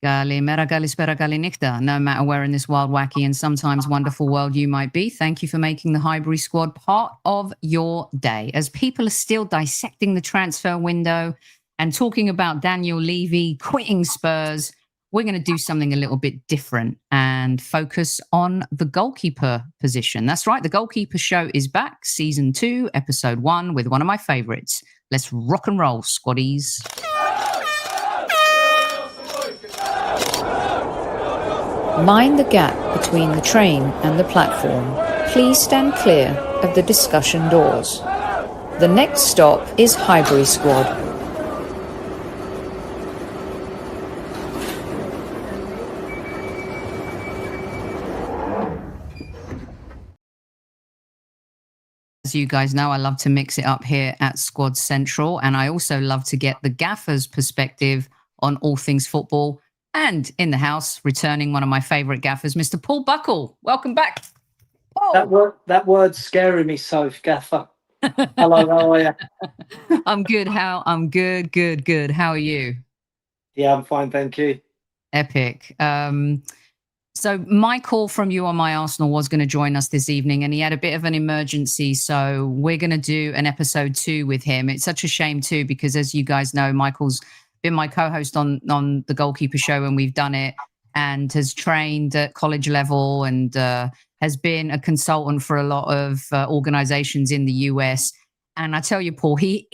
Kalimera, kalispera, kalinikta. No matter where in this wild, wacky, and sometimes wonderful world you might be, thank you for making the Highbury Squad part of your day. As people are still dissecting the transfer window and talking about Daniel Levy quitting Spurs, we're going to do something a little bit different and focus on the goalkeeper position. That's right, the Goalkeeper Show is back, Season 2, Episode 1, with one of my favourites. Let's rock and roll, squaddies. Mind the gap between the train and the platform. Please stand clear of the discussion doors. The next stop is Highbury Squad. As you guys know, I love to mix it up here at Squad Central, and I also love to get the gaffer's perspective on all things football. And in the house, returning one of my favourite gaffers, Mr. Paul Buckle. Welcome back. Paul. That word's scaring me so, gaffer. Hello, how are you? I'm good. I'm good. How are you? Yeah, I'm fine, thank you. Epic. So my call from you on My Arsenal was going to join us this evening, and he had a bit of an emergency. So we're going to do an episode 2 with him. It's such a shame too, because as you guys know, Michael's been my co-host on the Goalkeeper Show, and we've done it, and has trained at college level, and has been a consultant for a lot of organizations in the US. And I tell you, Paul, he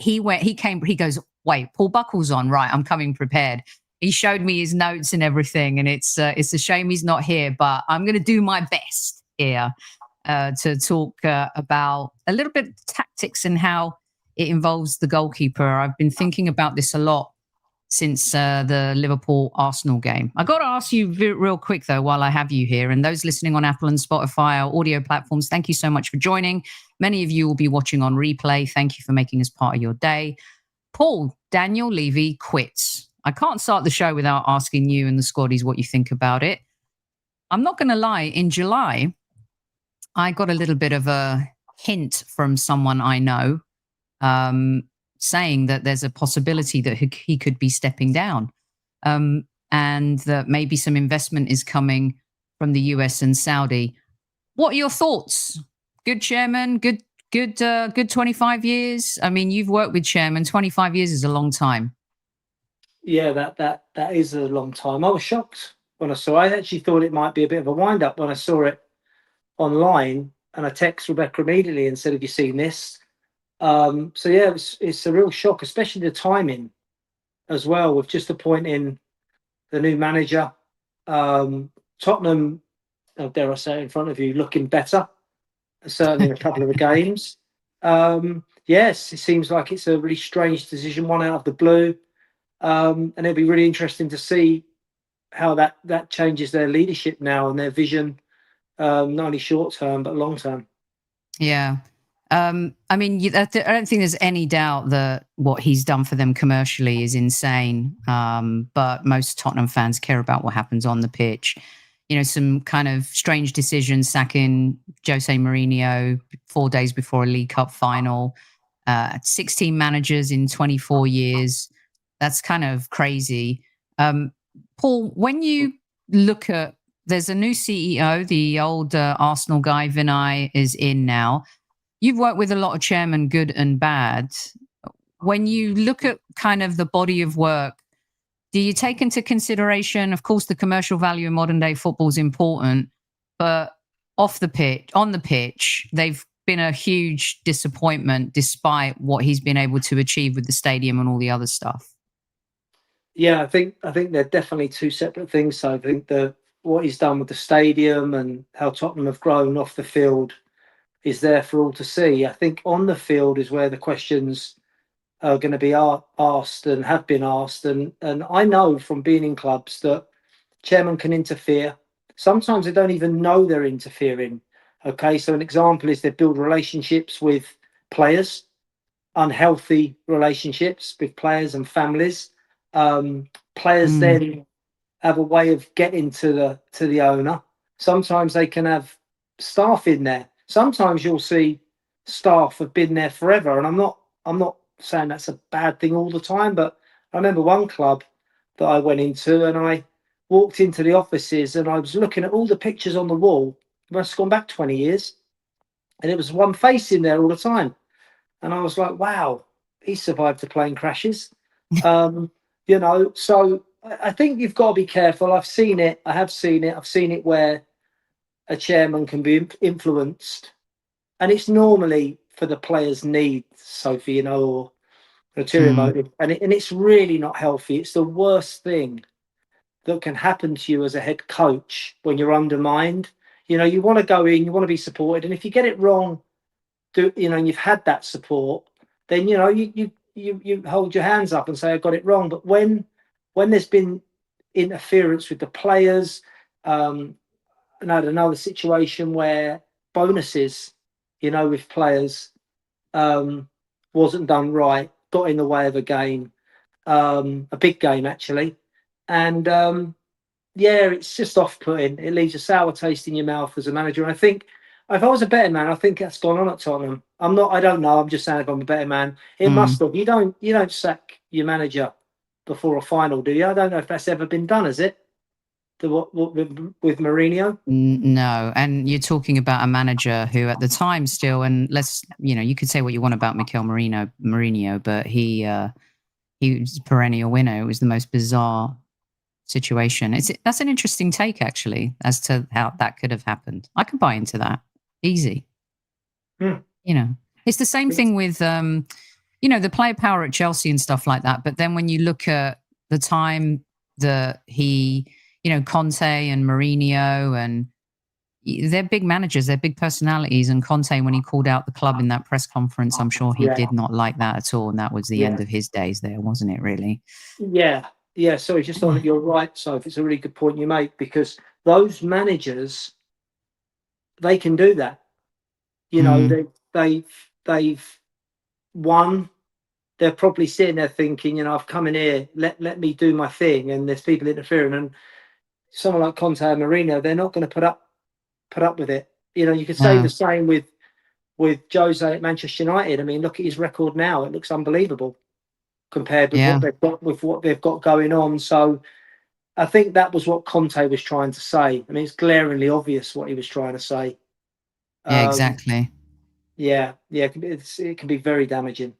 goes, wait, Paul Buckle's on, right? I'm coming prepared. He showed me his notes and everything, and it's a shame he's not here, but I'm going to do my best here to talk about a little bit of tactics and how it involves the goalkeeper. I've been thinking about this a lot since the Liverpool-Arsenal game. I got to ask you real quick, though, while I have you here, and those listening on Apple and Spotify, our audio platforms, thank you so much for joining. Many of you will be watching on replay. Thank you for making us part of your day. Paul, Daniel Levy quits. I can't start the show without asking you and the squaddies what you think about it. I'm not going to lie. In July, I got a little bit of a hint from someone I know, saying that there's a possibility that he could be stepping down, and that maybe some investment is coming from the US and Saudi. What are your thoughts? Good chairman, good 25 years. I mean, you've worked with chairman. 25 years is a long time. Yeah, that is a long time. I was shocked when I saw it. I actually thought it might be a bit of a wind-up when I saw it online, and I texted Rebecca immediately and said, have you seen this? So yeah, it's a real shock, especially the timing as well, with just appointing the new manager. Tottenham, dare I say, in front of you, looking better, certainly in a couple of the games. Yes, it seems like it's a really strange decision, one out of the blue. And it'll be really interesting to see how that changes their leadership now and their vision, not only short term but long term. Yeah. I mean, I don't think there's any doubt that what he's done for them commercially is insane. But most Tottenham fans care about what happens on the pitch. You know, some kind of strange decisions, sacking Jose Mourinho 4 days before a League Cup final, 16 managers in 24 years. That's kind of crazy. Paul, when you look at, there's a new CEO, the old Arsenal guy, Vinay, is in now. You've worked with a lot of chairmen, good and bad. When you look at kind of the body of work, do you take into consideration, of course, the commercial value in modern day football is important, but on the pitch, they've been a huge disappointment despite what he's been able to achieve with the stadium and all the other stuff. Yeah, I think they're definitely two separate things. So I think what he's done with the stadium and how Tottenham have grown off the field is there for all to see. I think on the field is where the questions are going to be asked and have been asked. And I know from being in clubs that chairman can interfere. Sometimes they don't even know they're interfering. Okay, so an example is they build relationships with players, unhealthy relationships with players and families. Players then have a way of getting to the owner. Sometimes they can have staff in there. Sometimes you'll see staff have been there forever, and I'm not saying that's a bad thing all the time, but I remember one club that I went into, and walked into the offices and I was looking at all the pictures on the wall. It must have gone back 20 years. And it was one face in there all the time. And I was like, wow, he survived the plane crashes. So I think you've got to be careful. I've seen it. I have seen it. I've seen it where a chairman can be influenced. And it's normally for the player's needs, Sophie, or ulterior motive. And it's really not healthy. It's the worst thing that can happen to you as a head coach when you're undermined. You want to go in, you want to be supported. And if you get it wrong, and you've had that support, then you hold your hands up and say I got it wrong. But when there's been interference with the players, and I had another situation where bonuses, with players, wasn't done right, got in the way of a game, a big game actually, and it's just off-putting. It leaves a sour taste in your mouth as a manager. And I think if I was a betting man, I think that's gone on at Tottenham. I don't know. I'm just saying if I'm a betting man, it must have. You don't sack your manager before a final, do you? I don't know if that's ever been done, has it? With Mourinho? No. And you're talking about a manager who at the time still, and you could say what you want about Mikel Mourinho, but he was a perennial winner. It was the most bizarre situation. That's an interesting take, actually, as to how that could have happened. I can buy into that. Easy. It's the same thing with, the player power at Chelsea and stuff like that. But then when you look at the time that he, Conte and Mourinho, and they're big managers, they're big personalities. And Conte, when he called out the club in that press conference, I'm sure he did not like that at all. And that was the end of his days there, wasn't it, really? Yeah. Yeah, sorry, just on you're right, so it's a really good point you make, because those managers, they can do that. They've won. They're probably sitting there thinking, I've come in here, let me do my thing, and there's people interfering. And someone like Conte and Mourinho, they're not going to put up with it. You could say the same with Jose at Manchester United. I mean, look at his record now; it looks unbelievable compared with what they've got going on. So I think that was what Conte was trying to say. I mean, it's glaringly obvious what he was trying to say. Yeah, exactly. It can be very damaging.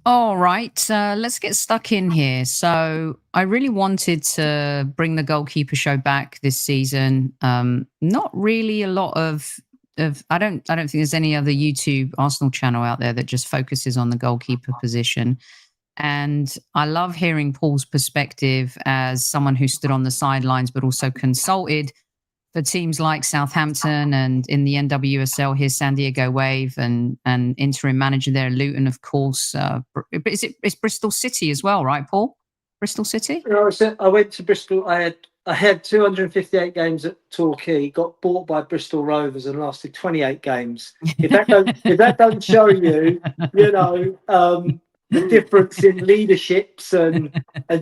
All right, let's get stuck in here. So I really wanted to bring the Goalkeeper Show back this season. Not really a lot of I don't think there's any other YouTube Arsenal channel out there that just focuses on the goalkeeper position. And I love hearing Paul's perspective as someone who stood on the sidelines, but also consulted for teams like Southampton, and in the NWSL, here's San Diego Wave, and interim manager there, Luton, of course. It's Bristol City as well, right, Paul? Bristol City? I went to Bristol. I had 258 games at Torquay, got bought by Bristol Rovers and lasted 28 games. If that don't show you, the difference in leaderships and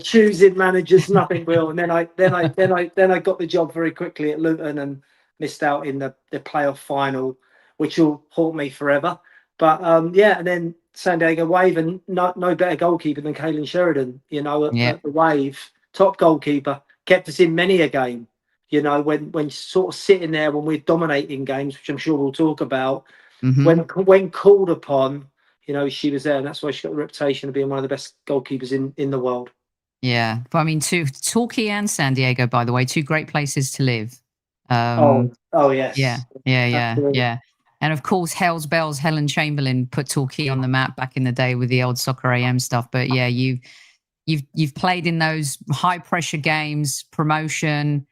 choosing managers, nothing will. And then I got the job very quickly at Luton and missed out in the playoff final, which will haunt me forever. But and then San Diego Wave, and no better goalkeeper than Caelan Sheridan. At the Wave, top goalkeeper, kept us in many a game. When sort of sitting there when we're dominating games, which I'm sure we'll talk about, when called upon. She was there, and that's why she got the reputation of being one of the best goalkeepers in the world. Yeah. But I mean, Torquay and San Diego, by the way, two great places to live. Yes. Yeah. Absolutely. Yeah. And of course, Hell's Bells, Helen Chamberlain put Torquay on the map back in the day with the old Soccer AM stuff. But yeah, you've played in those high pressure games, promotion,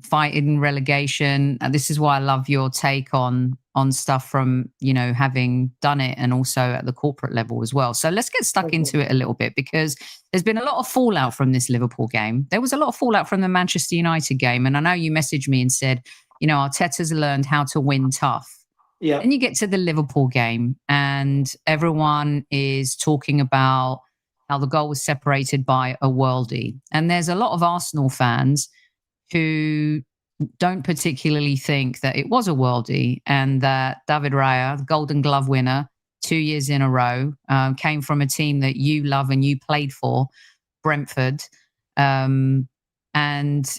fighting relegation. And this is why I love your take on stuff from, having done it, and also at the corporate level as well. So let's get stuck into it a little bit, because there's been a lot of fallout from this Liverpool game. There was a lot of fallout from the Manchester United game. And I know you messaged me and said, Arteta's learned how to win tough. Yeah. Then you get to the Liverpool game and everyone is talking about how the goal was separated by a worldie. And there's a lot of Arsenal fans who don't particularly think that it was a worldie, and that David Raya, the Golden Glove winner 2 years in a row, came from a team that you love and you played for, Brentford. and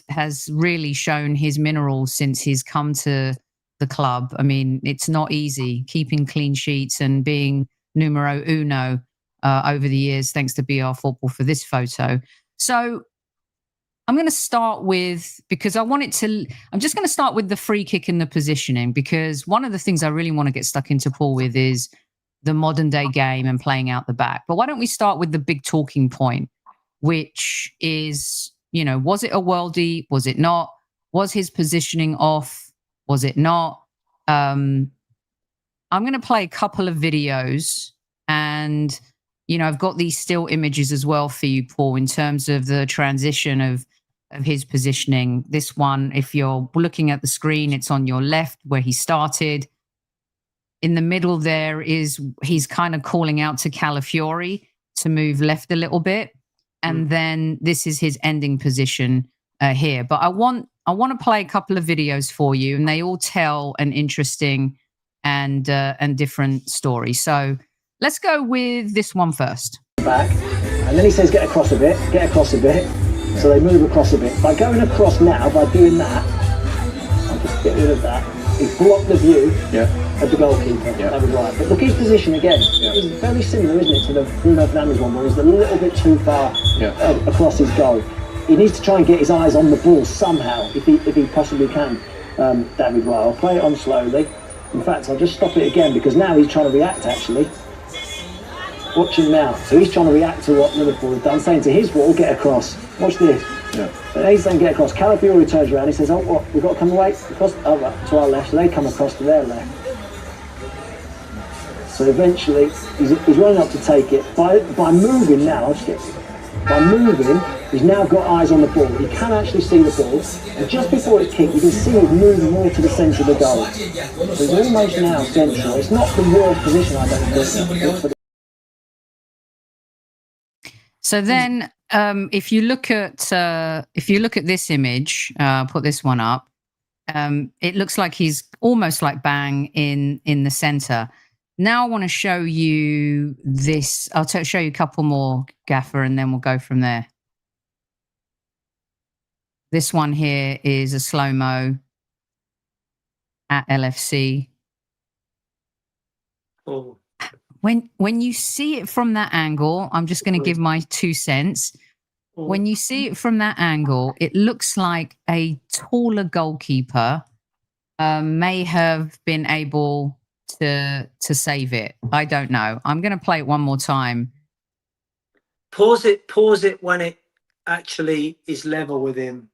has really shown his minerals since he's come to the club. I mean, it's not easy keeping clean sheets and being numero uno over the years, thanks to BR Football for this photo. So I'm going to start with, because I'm just going to start with the free kick and the positioning, because one of the things I really want to get stuck into, Paul, with is the modern day game and playing out the back. But why don't we start with the big talking point, which is, was it a worldie? Was it not? Was his positioning off? Was it not? I'm going to play a couple of videos, and, I've got these still images as well for you, Paul, in terms of the transition of his positioning. This one, if you're looking at the screen, it's on your left where he started. In the middle there he's kind of calling out to Calafiori to move left a little bit. And then this is his ending position here. But I want to play a couple of videos for you, and they all tell an interesting and different story. So let's go with this one first. Back, and then he says, get across a bit. So they move across a bit. By going across now, by doing that, I'll just get rid of that. He's blocked the view of the goalkeeper. That was right. But look, his position again is very similar, isn't it, to the Bruno Fernandes one, where he's a little bit too far across his goal. He needs to try and get his eyes on the ball somehow, if he possibly can. David Raya. I'll play it on slowly. In fact, I'll just stop it again, because now he's trying to react, actually. Watch him now. So he's trying to react to what Liverpool have done, saying to his wall, get across. Watch this. But he's saying, get across. Calafiori turns around. He says, oh, what? We've got to come away across, right, to our left. So they come across to their left. So eventually, he's running up to take it. By moving now, by moving, he's now got eyes on the ball. He can actually see the ball. And just before it's kicked, you can see him moving more to the centre of the goal. So he's almost now central. It's not the worst position, I don't think. So then, if you look at this image, put this one up. It looks like he's almost like bang in the center. Now I want to show you this. I'll show you a couple more, Gaffer, and then we'll go from there. This one here is a slow-mo at LFC. Oh. When you see it from that angle, I'm just going to give my 2 cents. When you see it from that angle, it looks like a taller goalkeeper may have been able to save it. I don't know. I'm going to play it one more time. Pause it when it actually is level with him.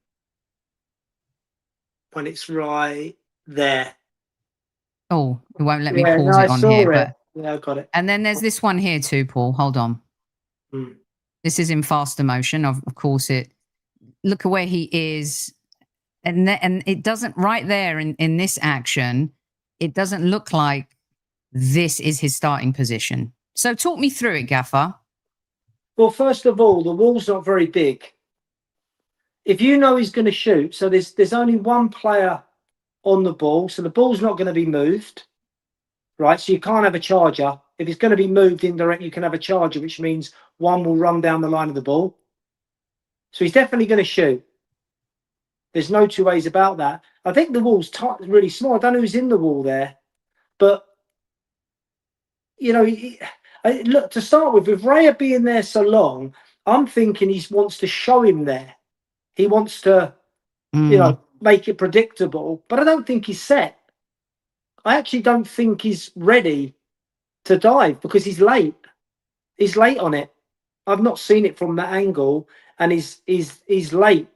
When it's right there. Oh, it won't let me pause it on here. But yeah, I got it. And then there's this one here too, Paul. Hold on. This is in faster motion. Of course, look at where he is. And it doesn't, right there in this action, it doesn't look like this is his starting position. So talk me through it, Gaffer. Well, first of all, the wall's not very big. If you know he's going to shoot, so there's only one player on the ball, so the ball's not going to be moved. Right, so you can't have a charger. If it's going to be moved indirect, you can have a charger, which means one will run down the line of the ball. So he's definitely going to shoot. There's no two ways about that. I think the wall's really small. I don't know who's in the wall there. But, look, to start with Raya being there so long, I'm thinking he wants to show him there. He wants to, make it predictable. But I don't think he's set. I actually don't think he's ready to dive because he's late. He's late on it. I've not seen it from that angle, and he's late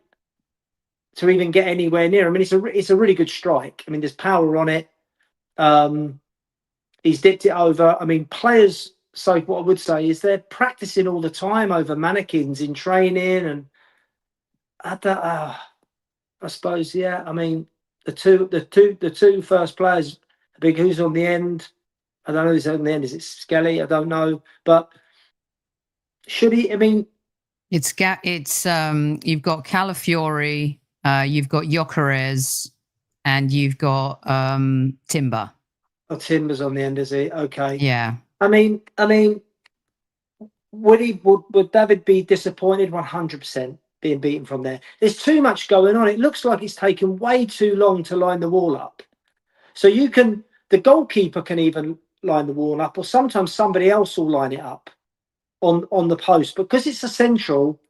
to even get anywhere near. I mean, it's a really good strike. I mean, there's power on it. He's dipped it over. I mean, players. So what I would say is they're practicing all the time over mannequins in training, and I suppose, yeah. I mean, the two first players. Big who's on the end. I don't know who's on the end. Is it Skelly? I don't know. But should he? I mean, it's you've got Calafiori, you've got Gyökeres, and you've got Timber. Oh, Timber's on the end, is he? Okay. Yeah. I mean, would David be disappointed? 100%, being beaten from there. There's too much going on. It looks like it's taken way too long to line the wall up. So the goalkeeper can even line the wall up, or sometimes somebody else will line it up on the post. Because it's a central,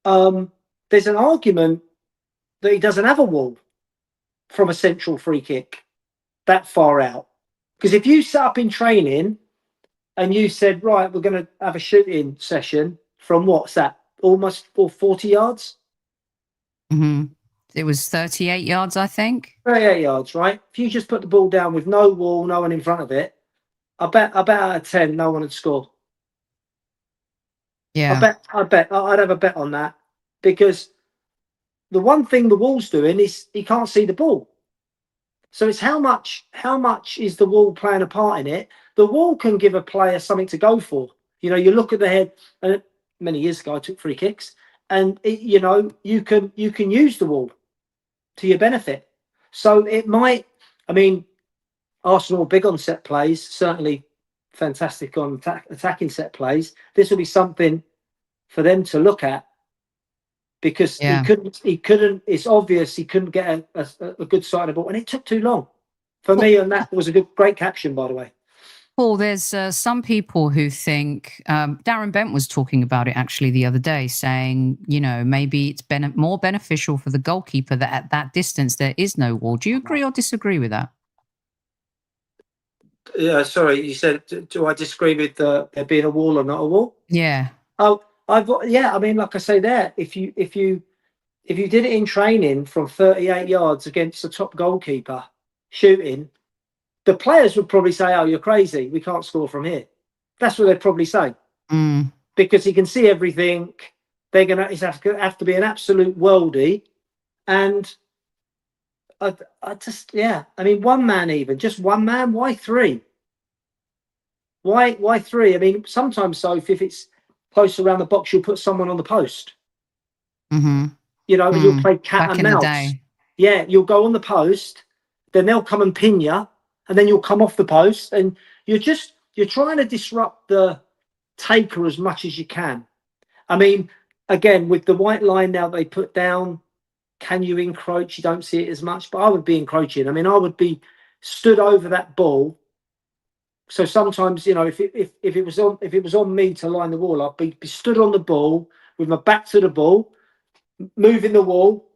there's an argument that he doesn't have a wall from a central free kick that far out. Because if you set up in training and you said, right, we're going to have a shooting session from what's that, almost 40 yards? Mm-hmm. It was 38 yards, I think. 38 yards, right? If you just put the ball down with no wall, no one in front of it, I bet out of 10, no one would score. Yeah. I'd have a bet on that, because the one thing the wall's doing is he can't see the ball. So it's how much is the wall playing a part in it? The wall can give a player something to go for. You know, you look at the head, and many years ago I took free kicks, and you can use the wall to your benefit. So it might, I mean, Arsenal are big on set plays, certainly fantastic on attacking set plays. This will be something for them to look at, because he couldn't. It's obvious he couldn't get a good sight of the ball, and it took too long for me. And that was a great caption, by the way. Paul, there's some people who think, Darren Bent was talking about it actually the other day, saying, maybe it's more beneficial for the goalkeeper that at that distance there is no wall. Do you agree or disagree with that? Sorry, you said, do I disagree with there being a wall or not a wall? Yeah. Oh, I mean, like I say there, if you did it in training from 38 yards against the top goalkeeper shooting, the players would probably say, oh, you're crazy, we can't score from here. That's what they'd probably say. Because he can see everything. They're going to have to be an absolute worldie. And I mean, one man, even just one man, why three? Why three? I mean, sometimes, so if it's close around the box, you'll put someone on the post. Mm-hmm. You'll play cat Back and in mouse. The day. Yeah, you'll go on the post, then they'll come and pin you, and then you'll come off the post, and you're trying to disrupt the taker as much as you can. I mean, again, with the white line now they put down, can you encroach? You don't see it as much, but I would be encroaching. I mean, I would be stood over that ball. So sometimes, if it was on me to line the wall, I'd be stood on the ball with my back to the ball, moving the wall,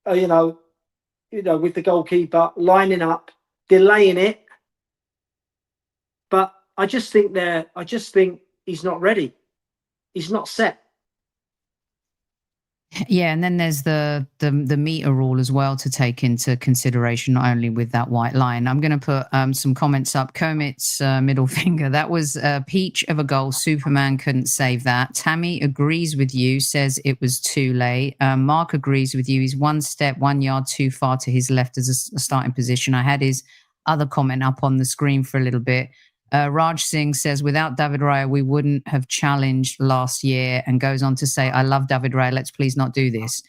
with the goalkeeper lining up, delaying it. But I just think he's not ready. He's not set. Yeah, and then there's the meter rule as well to take into consideration, not only with that white line. I'm going to put some comments up. Comet's middle finger. That was a peach of a goal. Superman couldn't save that. Tammy agrees with you, says it was too late. Mark agrees with you. He's 1 yard too far to his left as a starting position. I had his other comment up on the screen for a little bit. Raj Singh says, without David Raya, we wouldn't have challenged last year, and goes on to say, I love David Raya. Let's please not do this.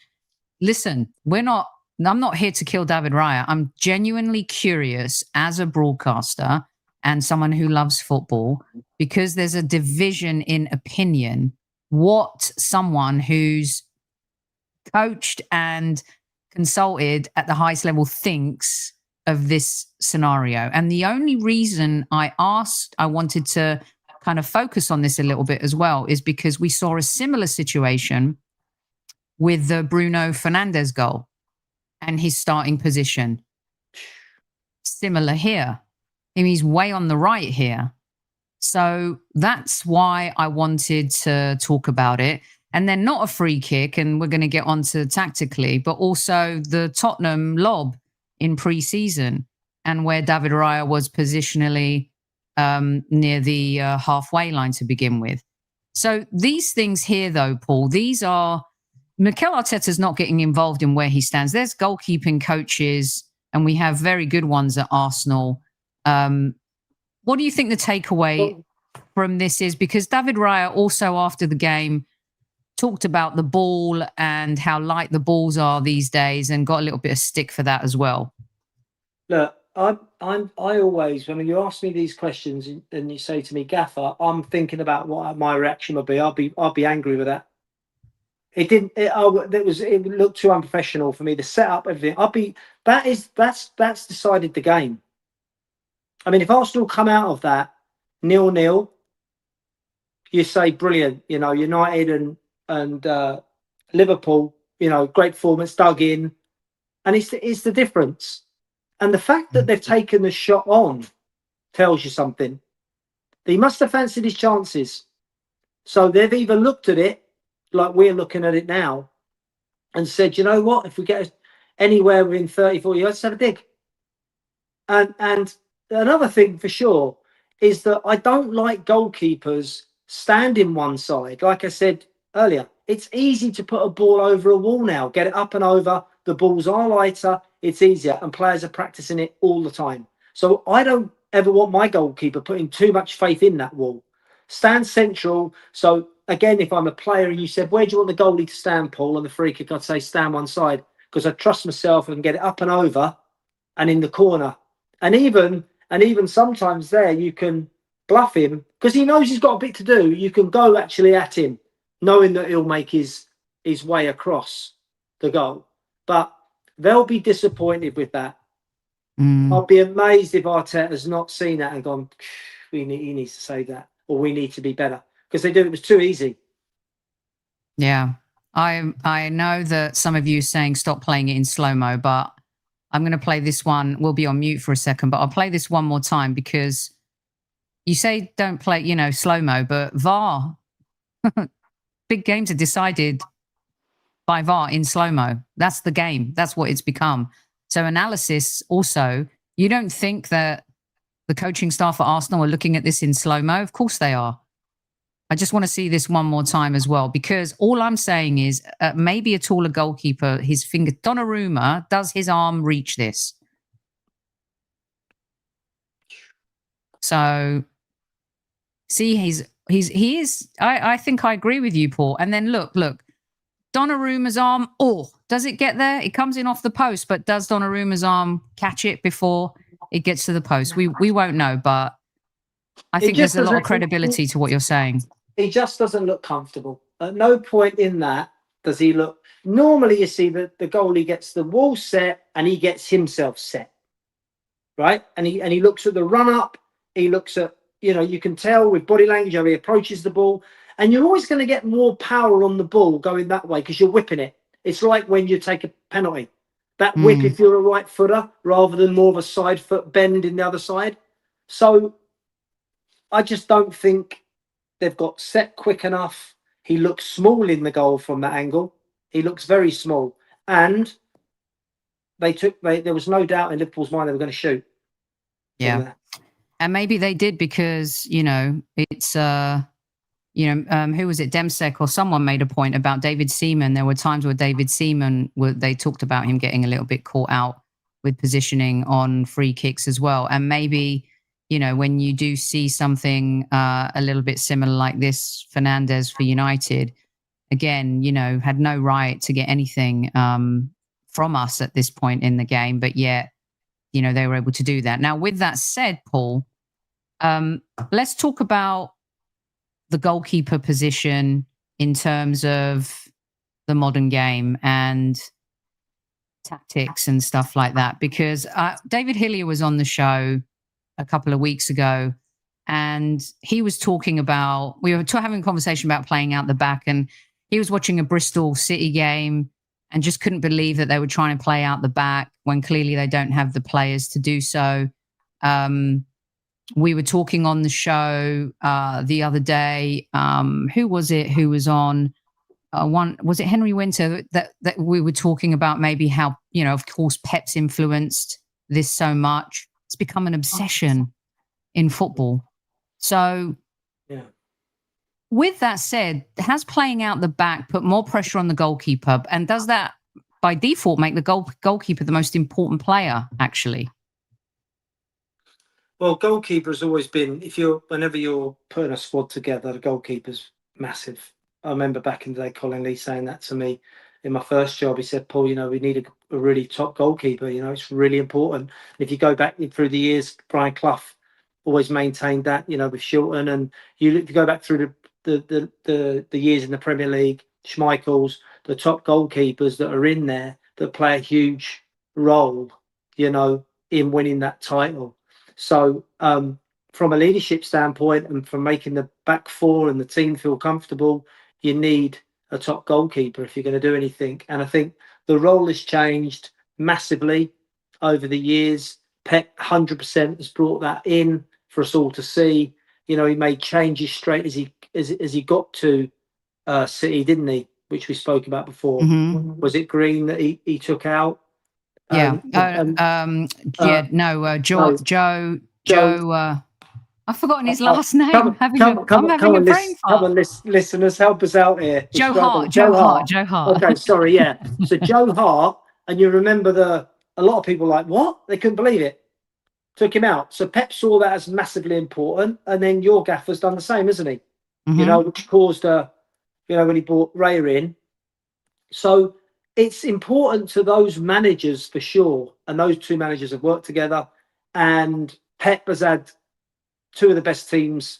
Listen, I'm not here to kill David Raya. I'm genuinely curious as a broadcaster and someone who loves football, because there's a division in opinion, what someone who's coached and consulted at the highest level thinks of this scenario. And the only reason I wanted to kind of focus on this a little bit as well, is because we saw a similar situation with the Bruno Fernandes goal and his starting position. Similar here. I mean, he's way on the right here. So that's why I wanted to talk about it. And then not a free kick, and we're going to get onto tactically, but also the Tottenham lob in pre-season, and where David Raya was positionally near the halfway line to begin with. So these things here, though, Paul, these are Mikel Arteta's not getting involved in where he stands. There's goalkeeping coaches, and we have very good ones at Arsenal. What do you think the takeaway from this is? Because David Raya also, after the game, talked about the ball and how light the balls are these days, and got a little bit of stick for that as well. Look, I always, when you ask me these questions and you say to me, Gaffer, I'm thinking about what my reaction would be. I'll be angry with that. It didn't. It looked too unprofessional for me. The setup, everything. That's decided the game. I mean, if Arsenal come out of that 0-0, you say brilliant. You know, United and Liverpool. You know, great performance, dug in, and it's the difference. And the fact that they've taken the shot on tells you something. He must have fancied his chances. So they've either looked at it like we're looking at it now and said, you know what, if we get anywhere within 30, 40 yards, let's have a dig. And another thing for sure is that I don't like goalkeepers standing one side. Like I said earlier, it's easy to put a ball over a wall now, get it up and over. The balls are lighter, it's easier, and players are practicing it all the time. So I don't ever want my goalkeeper putting too much faith in that wall. Stand central. So again, if I'm a player and you said, where do you want the goalie to stand, Paul, on the free kick, I'd say stand one side, because I trust myself and get it up and over and in the corner. And even sometimes there you can bluff him because he knows he's got a bit to do. You can go actually at him, knowing that he'll make his way across the goal. But they'll be disappointed with that. I'll be amazed if Arteta has not seen that and gone, he needs to say that, or we need to be better, because they do. It was too easy. Yeah, I know that some of you are saying stop playing it in slow-mo, but I'm going to play this one. We'll be on mute for a second, but I'll play this one more time because you say don't play, slow-mo, but VAR, big games are decided by VAR in slow-mo. That's the game. That's what it's become. So analysis also, you don't think that the coaching staff at Arsenal are looking at this in slow-mo? Of course they are. I just want to see this one more time as well, because all I'm saying is maybe a taller goalkeeper, his finger, Donnarumma, does his arm reach this? So, see, he is, I think I agree with you, Paul. And then look, Donnarumma's arm, does it get there? It comes in off the post, but does Donnarumma's arm catch it before it gets to the post? We won't know, but I think there's a lot of credibility to what you're saying. He just doesn't look comfortable. At no point in that does he look. Normally, you see that the goalie gets the wall set and he gets himself set, right? And he looks at the run up. He looks at, you can tell with body language how he approaches the ball, and you're always going to get more power on the ball going that way because you're whipping it. It's like when you take a penalty, that whip if you're a right footer rather than more of a side foot bend in the other side. So I just don't think they've got set quick enough. He looks small in the goal from that angle. He looks very small. And there was no doubt in Liverpool's mind they were going to shoot. Yeah. And maybe they did because, it's, who was it? Demsek or someone made a point about David Seaman. There were times where David Seaman, they talked about him getting a little bit caught out with positioning on free kicks as well. And maybe, when you do see something a little bit similar like this, Fernandes for United, again, had no right to get anything from us at this point in the game, but yet, they were able to do that. Now, with that said, Paul, let's talk about the goalkeeper position in terms of the modern game and tactics and stuff like that, because David Hillier was on the show a couple of weeks ago, and he was talking about, we were having a conversation about playing out the back, and he was watching a Bristol City game and just couldn't believe that they were trying to play out the back when clearly they don't have the players to do so. We were talking on the show the other day. Who was it who was on? Was it Henry Winter that we were talking about maybe how, of course, Pep's influenced this so much. It's become an obsession in football. So, with that said, has playing out the back put more pressure on the goalkeeper? And does that, by default, make the goalkeeper the most important player, actually? Well, goalkeeper has always been, whenever you're putting a squad together, the goalkeeper's massive. I remember back in the day, Colin Lee saying that to me in my first job. He said, Paul, we need a really top goalkeeper. It's really important. And if you go back through the years, Brian Clough always maintained that, with Shilton. And if you go back through the years in the Premier League, Schmeichel's, the top goalkeepers that are in there that play a huge role, you know, in winning that title. So from a leadership standpoint and from making the back four and the team feel comfortable, you need a top goalkeeper if you're going to do anything. And I think the role has changed massively over the years. Pep 100% has brought that in for us all to see. You know, he made changes straight as he got to City, didn't he? Which we spoke about before. Mm-hmm. Was it Green that he took out? Yeah. Joe. I've forgotten his last name. I'm having a brain fart. Come on, listeners, help us out here. Joe Hart. Okay, sorry, yeah. So Joe Hart, and you remember a lot of people like, what? They couldn't believe it. Took him out. So Pep saw that as massively important, and then your gaffer's done the same, isn't he? Mm-hmm. You know, which caused when he brought Raya in. So it's important to those managers for sure, and those two managers have worked together, and Pep has had two of the best teams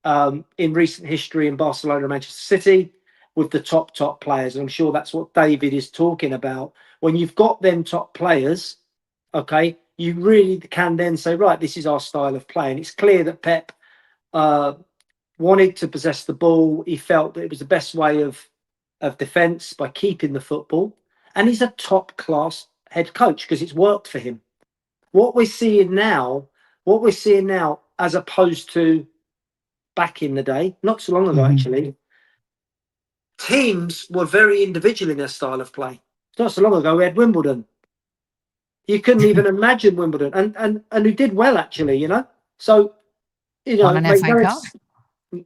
in recent history in Barcelona and Manchester City with the top players. And I'm sure that's what David is talking about. When you've got them top players, okay, you really can then say, right, this is our style of play. And it's clear that Pep wanted to possess the ball. He felt that it was the best way of defence by keeping the football. And he's a top class head coach because it's worked for him. What we're seeing now, as opposed to back in the day, not so long ago, actually, teams were very individual in their style of play. Not so long ago, we had Wimbledon. You couldn't even imagine Wimbledon, and who did well, actually, you know. So, you know,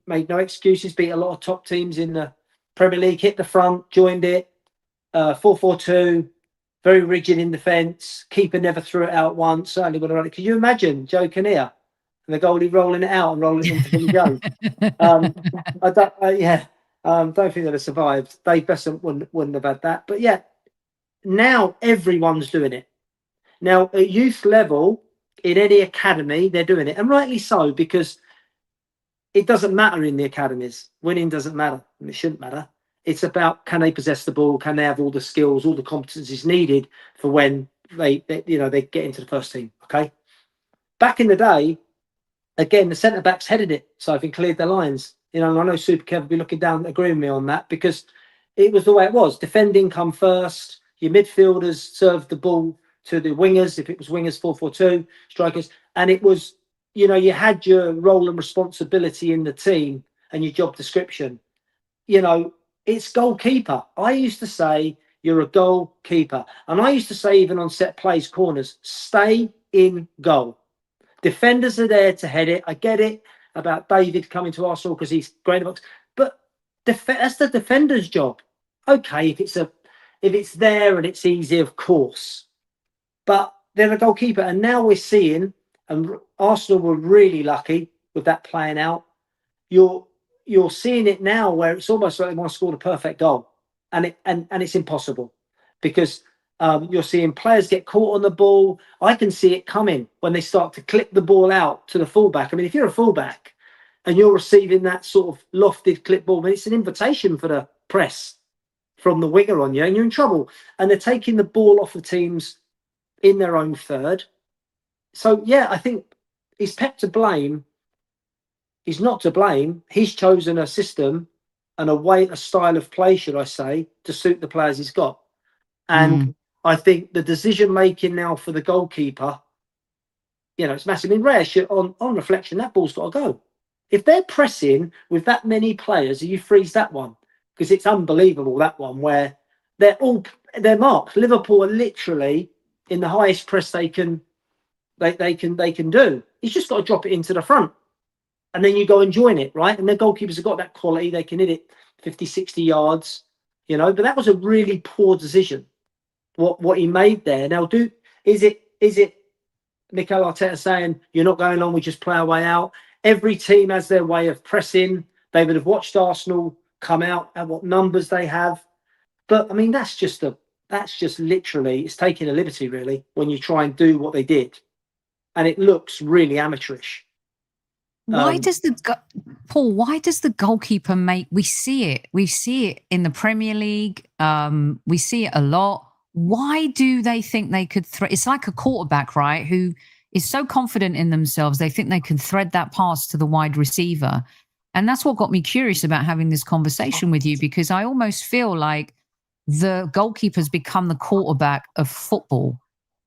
made no excuses, beat a lot of top teams in the Premier League, hit the front, joined it, 4-4-2. Very rigid in defence. Keeper never threw it out once. Certainly would have run it. Can you imagine Joe Kinnear and the goalie rolling it out and rolling it into the Joe? Don't think they'd have survived. Dave Besson wouldn't have had that. But yeah, now everyone's doing it. Now at youth level, in any academy, they're doing it, and rightly so, because it doesn't matter in the academies. Winning doesn't matter, and it shouldn't matter. It's about, can they possess the ball? Can they have all the skills, all the competencies needed for when they get into the first team? Okay. Back in the day, again, the centre backs headed it, so I've cleared their lines. You know, and I know Super Kev will be looking down, agreeing with me on that, because it was the way it was. Defending come first. Your midfielders served the ball to the wingers. If it was wingers, 4-4-2, strikers, and it was, you know, you had your role and responsibility in the team and your job description. You know. It's goalkeeper. I used to say you're a goalkeeper. And I used to say, even on set plays, corners, stay in goal. Defenders are there to head it. I get it about David coming to Arsenal because he's great in the box. But that's the defender's job. Okay, if it's there and it's easy, of course. But they're a goalkeeper. And now we're seeing, and Arsenal were really lucky with that playing out, you're seeing it now where it's almost like they want to score the perfect goal, and it's impossible because you're seeing players get caught on the ball. I can see it coming when they start to clip the ball out to the fullback. I mean, if you're a fullback and you're receiving that sort of lofted clip ball, then it's an invitation for the press from the winger on you, and you're in trouble. And they're taking the ball off the teams in their own third. So yeah, I think is Pep to blame? He's not to blame. He's chosen a system and a style of play, should I say, to suit the players he's got. And I think the decision making now for the goalkeeper, you know, it's massive. I mean, Raya, on reflection, that ball's got to go. If they're pressing with that many players, you freeze that one, because it's unbelievable, that one where they're marked. Liverpool are literally in the highest press they can do. He's just got to drop it into the front. And then you go and join it, right? And the goalkeepers have got that quality. They can hit it 50, 60 yards, you know. But that was a really poor decision, what he made there. Now, is it Mikel Arteta saying, you're not going on, we just play our way out? Every team has their way of pressing. They would have watched Arsenal come out and what numbers they have. But, I mean, that's just literally, it's taking a liberty, really, when you try and do what they did. And it looks really amateurish. Why does Paul? Why does the goalkeeper make? We see it. We see it in the Premier League. We see it a lot. Why do they think they could? It's like a quarterback, right? Who is so confident in themselves, they think they can thread that pass to the wide receiver, and that's what got me curious about having this conversation with you, because I almost feel like the goalkeeper's become the quarterback of football.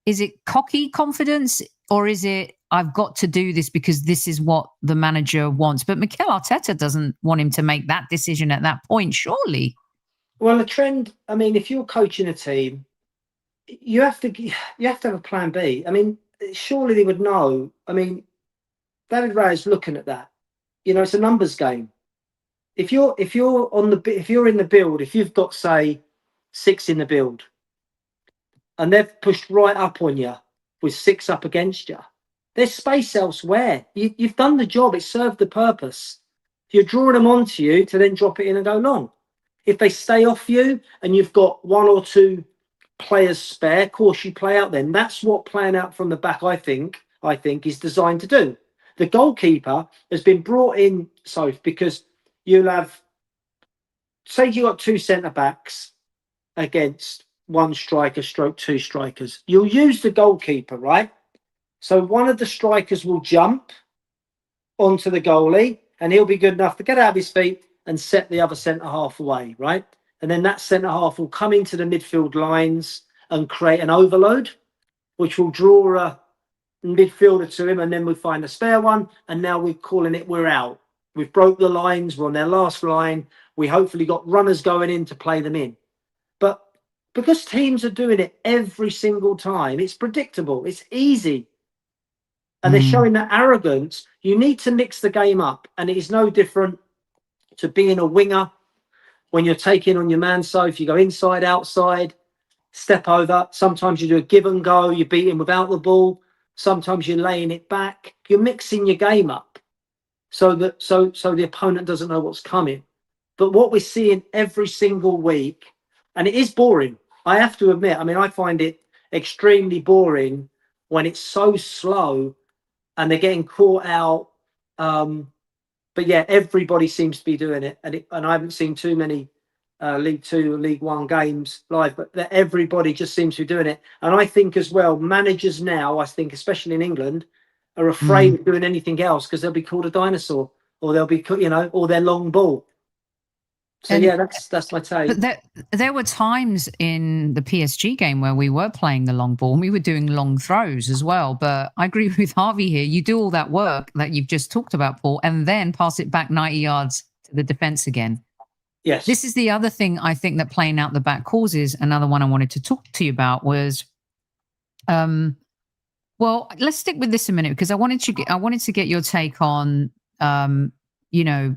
Is it cocky confidence, or is it, I've got to do this because this is what the manager wants? But Mikel Arteta doesn't want him to make that decision at that point, surely. Well, the trend, I mean, if you're coaching a team, you have to have a plan B. I mean, surely they would know. I mean, David Raya's looking at that. You know, it's a numbers game. If you're in the build, if you've got, say, 6 in the build, and they've pushed right up on you with 6 up against you, there's space elsewhere. You've done the job. It served the purpose. You're drawing them onto you to then drop it in and go long. If they stay off you and you've got 1 or 2 players spare, of course you play out then. That's what playing out from the back, I think is designed to do. The goalkeeper has been brought in, so because you'll have, say you got 2 centre-backs against 1 striker stroke 2 strikers. You'll use the goalkeeper, right? So one of the strikers will jump onto the goalie and he'll be good enough to get out of his feet and set the other centre-half away, right? And then that centre-half will come into the midfield lines and create an overload, which will draw a midfielder to him, and then we find a spare one, and now we're calling it, we're out. We've broke the lines, we're on their last line. We hopefully got runners going in to play them in. But because teams are doing it every single time, it's predictable, it's easy. And they're showing that arrogance. You need to mix the game up, and it is no different to being a winger when you're taking on your man. So if you go inside, outside, step over, sometimes you do a give and go, you beat him without the ball, sometimes you're laying it back, you're mixing your game up so that so the opponent doesn't know what's coming. But what we're seeing every single week, and it is boring, I have to admit, I mean, I find it extremely boring when it's so slow and they're getting caught out. But yeah, everybody seems to be doing it, and I haven't seen too many League 2 or League 1 games live, but that everybody just seems to be doing it. And I think as well, managers now, I think especially in England, are afraid of doing anything else because they'll be called a dinosaur, or they'll be, you know, or their long ball. So yeah, that's my take. But there were times in the PSG game where we were playing the long ball and we were doing long throws as well. But I agree with Harvey here. You do all that work that you've just talked about, Paul, and then pass it back 90 yards to the defence again. Yes. This is the other thing I think that playing out the back causes. Another one I wanted to talk to you about was, well, let's stick with this a minute, because I wanted to get your take on, you know,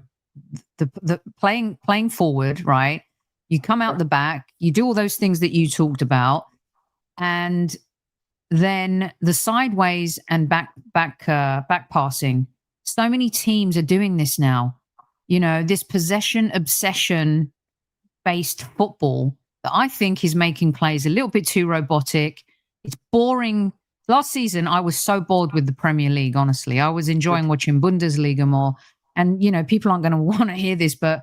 the playing forward, right? You come out the back, you do all those things that you talked about, and then the sideways and back passing. So many teams are doing this now. You know, this possession obsession based football that I think is making plays a little bit too robotic. It's boring. Last season, I was so bored with the Premier League, honestly. I was enjoying watching Bundesliga more. And, you know, people aren't going to want to hear this, but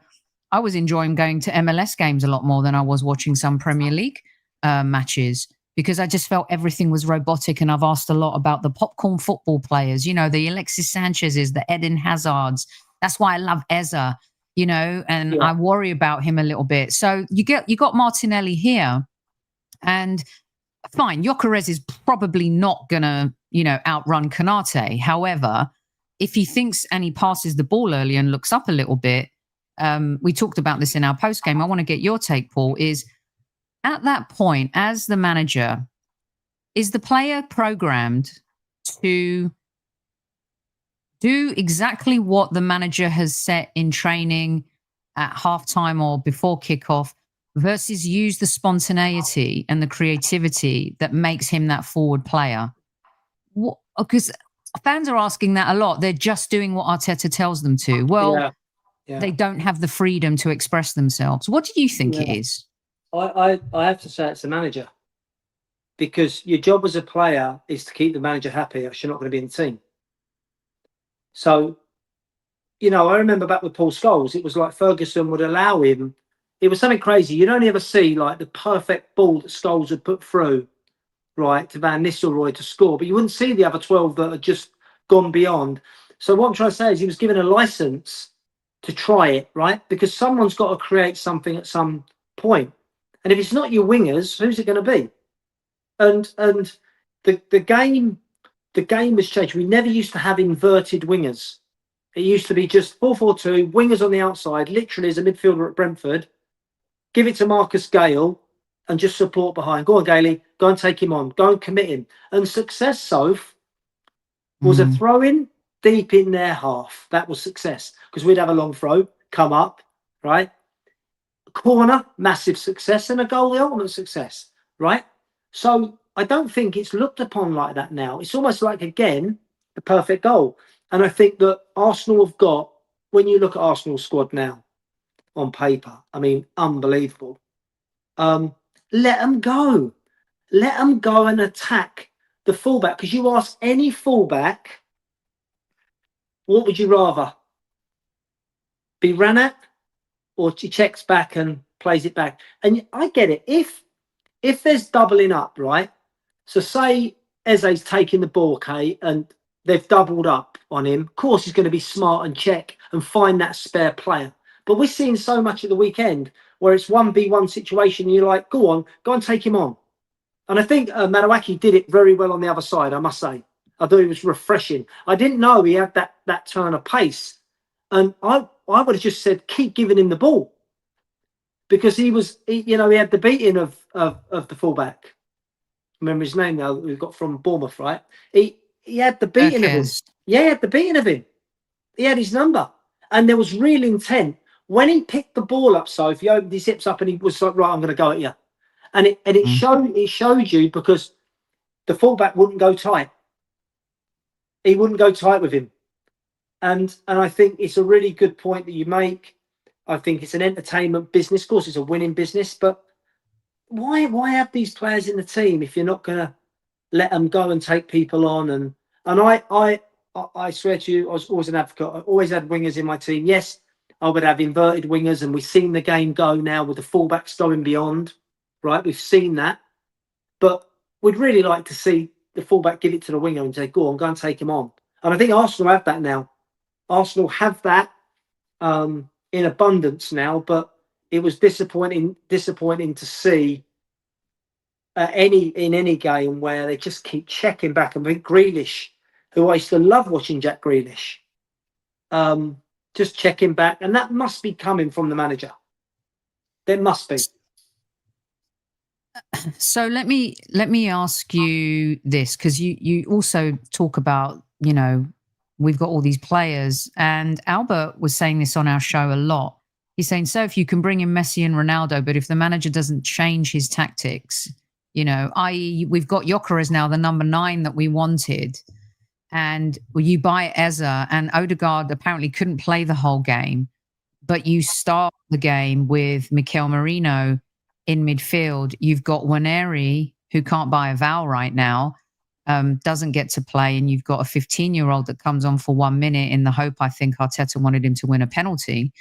I was enjoying going to MLS games a lot more than I was watching some Premier League matches, because I just felt everything was robotic. And I've asked a lot about the popcorn football players, you know, the Alexis Sanchez's, the Eden Hazards. That's why I love Eza, you know, and I worry about him a little bit. So you got Martinelli here, and fine, Gyökeres is probably not going to, you know, outrun Konate. However, if he thinks and he passes the ball early and looks up a little bit, we talked about this in our post game. I want to get your take, Paul, is at that point, as the manager, is the player programmed to do exactly what the manager has set in training at halftime or before kickoff, versus use the spontaneity and the creativity that makes him that forward player? Because fans are asking that a lot. They're just doing what Arteta tells them to. Well, they don't have the freedom to express themselves. What do you think it is? I have to say it's the manager, because your job as a player is to keep the manager happy, else you're not going to be in the team. So you know, I remember back with Paul Scholes, it was like Ferguson would allow him. It was something crazy. You'd only ever see like the perfect ball that Scholes had put through, right, to Van Nistelrooy to score, but you wouldn't see the other 12 that had just gone beyond. So what I'm trying to say is he was given a license to try it, right? Because someone's got to create something at some point. And if it's not your wingers, who's it going to be? And the game has changed. We never used to have inverted wingers. It used to be just 4-4-2, wingers on the outside, literally as a midfielder at Brentford. Give it to Marcus Gale and just support behind. Go on, Gailey. Go and take him on. Go and commit him. And success, Soph, was a throw-in deep in their half. That was success. Because we'd have a long throw, come up, right? Corner, massive success. And a goal, the ultimate success, right? So I don't think it's looked upon like that now. It's almost like, again, the perfect goal. And I think that Arsenal have got, when you look at Arsenal's squad now, on paper, I mean, unbelievable. Let them go. Let them go and attack the fullback. Because you ask any fullback, what would you rather? Be ran at, or he checks back and plays it back? And I get it. If there's doubling up, right? So say Eze's taking the ball, okay, and they've doubled up on him. Of course, he's going to be smart and check and find that spare player. But we're seeing so much at the weekend where it's 1v1 situation. And you're like, go on, go and take him on. And I think Madueke did it very well on the other side, I must say. I thought it was refreshing. I didn't know he had that turn of pace. And I would have just said, keep giving him the ball. Because he had the beating of the fullback. Remember his name now that we've got from Bournemouth, right? He had the beating of him. Yeah, he had the beating of him. He had his number. And there was real intent. When he picked the ball up, so if he opened his hips up and he was like, right, I'm going to go at you. And it showed you because the fullback wouldn't go tight. He wouldn't go tight with him. And I think it's a really good point that you make. I think it's an entertainment business. Of course, it's a winning business, but why have these players in the team if you're not going to let them go and take people on? And I swear to you, I was always an advocate. I always had wingers in my team. Yes, I would have inverted wingers, and we've seen the game go now with the fullbacks going beyond, right? We've seen that. But we'd really like to see the fullback give it to the winger and say, go on, go and take him on. And I think Arsenal have that now. Arsenal have that in abundance now, but it was disappointing to see in any game where they just keep checking back. And I think Grealish, who I used to love watching Jack Grealish, just checking back, and that must be coming from the manager. There must be. So let me ask you this, because you also talk about, we've got all these players, and Albert was saying this on our show a lot. He's saying, so if you can bring in Messi and Ronaldo, but if the manager doesn't change his tactics, i.e. we've got Gyökeres now, the number 9 that we wanted, and you buy Eze, and Odegaard apparently couldn't play the whole game, but you start the game with Mikel Merino in midfield. You've got Waneri, who can't buy a vowel right now, doesn't get to play, and you've got a 15-year-old that comes on for 1 minute in the hope, I think Arteta wanted him to win a penalty.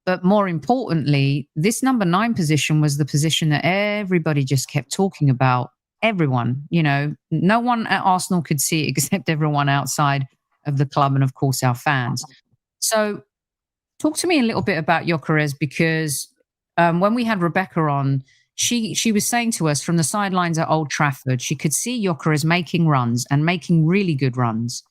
But more importantly, this number 9 position was the position that everybody just kept talking about. Everyone, no one at Arsenal could see it except everyone outside of the club and, of course, our fans. So talk to me a little bit about Gyökeres, because when we had Rebecca on, she was saying to us from the sidelines at Old Trafford, she could see Gyökeres making runs and making really good runs.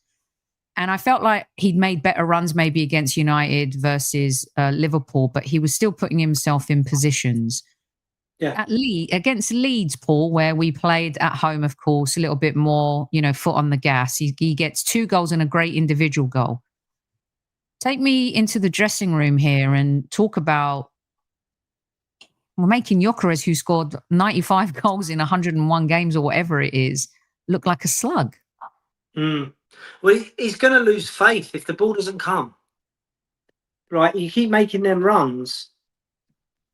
And I felt like he'd made better runs maybe against United versus Liverpool, but he was still putting himself in positions. Yeah. Against Leeds, Paul, where we played at home, of course, a little bit more, foot on the gas. He gets 2 goals and a great individual goal. Take me into the dressing room here and talk about making Gyökeres, who scored 95 goals in 101 games or whatever it is, look like a slug. Well, he's going to lose faith if the ball doesn't come. Right? You keep making them runs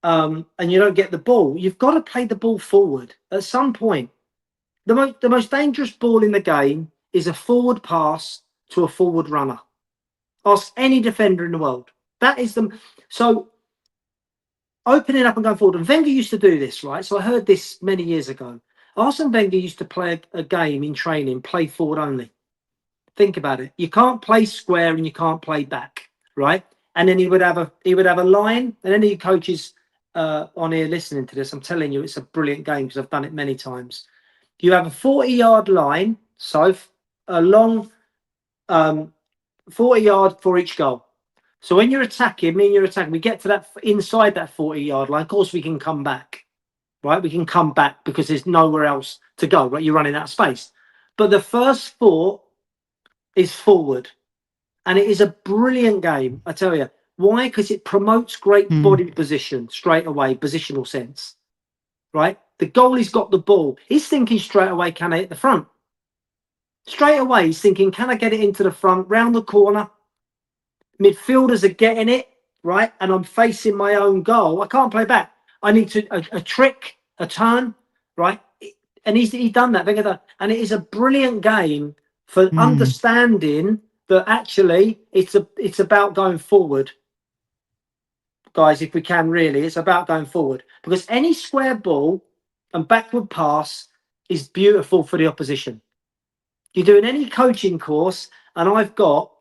and you don't get the ball. You've got to play the ball forward at some point. The most dangerous ball in the game is a forward pass to a forward runner. Ask any defender in the world. That is them. So opening up and going forward. And Wenger used to do this, right? So I heard this many years ago. Arsene Wenger used to play a game in training, play forward only. Think about it. You can't play square and you can't play back, right? And then he would have a line. And any coaches on here listening to this, I'm telling you, it's a brilliant game because I've done it many times. You have a 40-yard line, so a long 40-yard for each goal. So when you're attacking, we get to that inside that 40-yard line. Of course, we can come back, right? We can come back because there's nowhere else to go, right? You're running out of space. But the first 4 is forward. And it is a brilliant game, I tell you. Why? Because it promotes great body position straight away, positional sense, right? The goalie's got the ball. He's thinking straight away, can I hit the front? Straight away, he's thinking, can I get it into the front, round the corner? Midfielders are getting it, right? And I'm facing my own goal. I can't play back. I need to a trick, a turn, right? And he's done that. And it is a brilliant game for understanding that actually it's about going forward. Guys, if we can really, it's about going forward. Because any square ball and backward pass is beautiful for the opposition. You're doing any coaching course, and I've got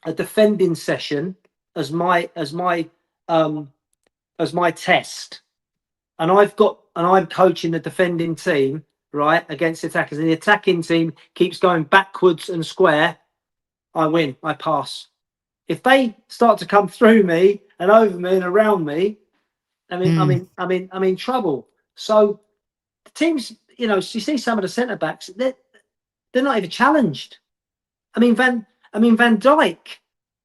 a defending session as my test, and I'm coaching the defending team, right, against the attackers, and the attacking team keeps going backwards and square. I win. I pass. If they start to come through me and over me and around me, I'm in trouble. So the teams, you see some of the centre backs, they're not even challenged. Van Dijk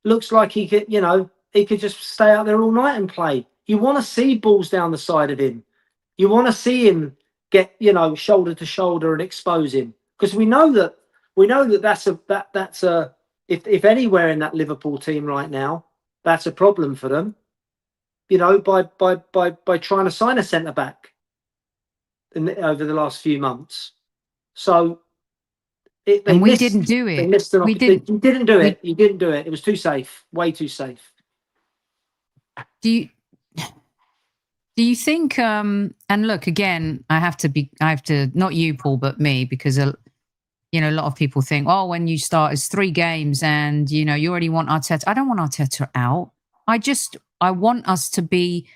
looks like he could just stay out there all night and play. You want to see balls down the side of him. You want to see him get, shoulder to shoulder and expose him, because we know that that's a if anywhere in that Liverpool team right now, that's a problem for them. By trying to sign a centre back over the last few months. So. We didn't do it. You didn't do it. You didn't do it. It was too safe. Way too safe. Do you think? And look, again, I have to not you, Paul, but me, because a lot of people think, oh, when you start, it's 3 games, and you already want Arteta. I don't want Arteta out. I want us to be.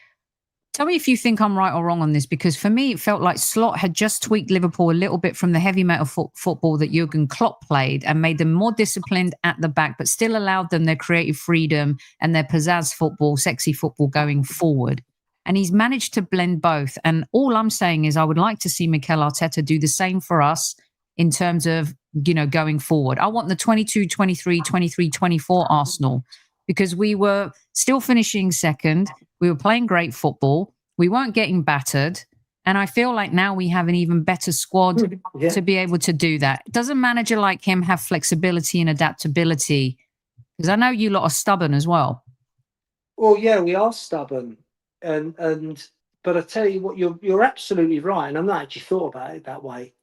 Tell me if you think I'm right or wrong on this, because for me, it felt like Slot had just tweaked Liverpool a little bit from the heavy metal football that Jurgen Klopp played, and made them more disciplined at the back, but still allowed them their creative freedom and their pizzazz football, sexy football going forward. And he's managed to blend both. And all I'm saying is I would like to see Mikel Arteta do the same for us in terms of, going forward. I want the 22, 23, 23, 24 Arsenal, because we were still finishing second. We were playing great football. We weren't getting battered. And I feel like now we have an even better squad to be able to do that. Does a manager like him have flexibility and adaptability? Because I know you lot are stubborn as well. Well, yeah, we are stubborn. But I tell you what, you're absolutely right. And I've not actually thought about it that way.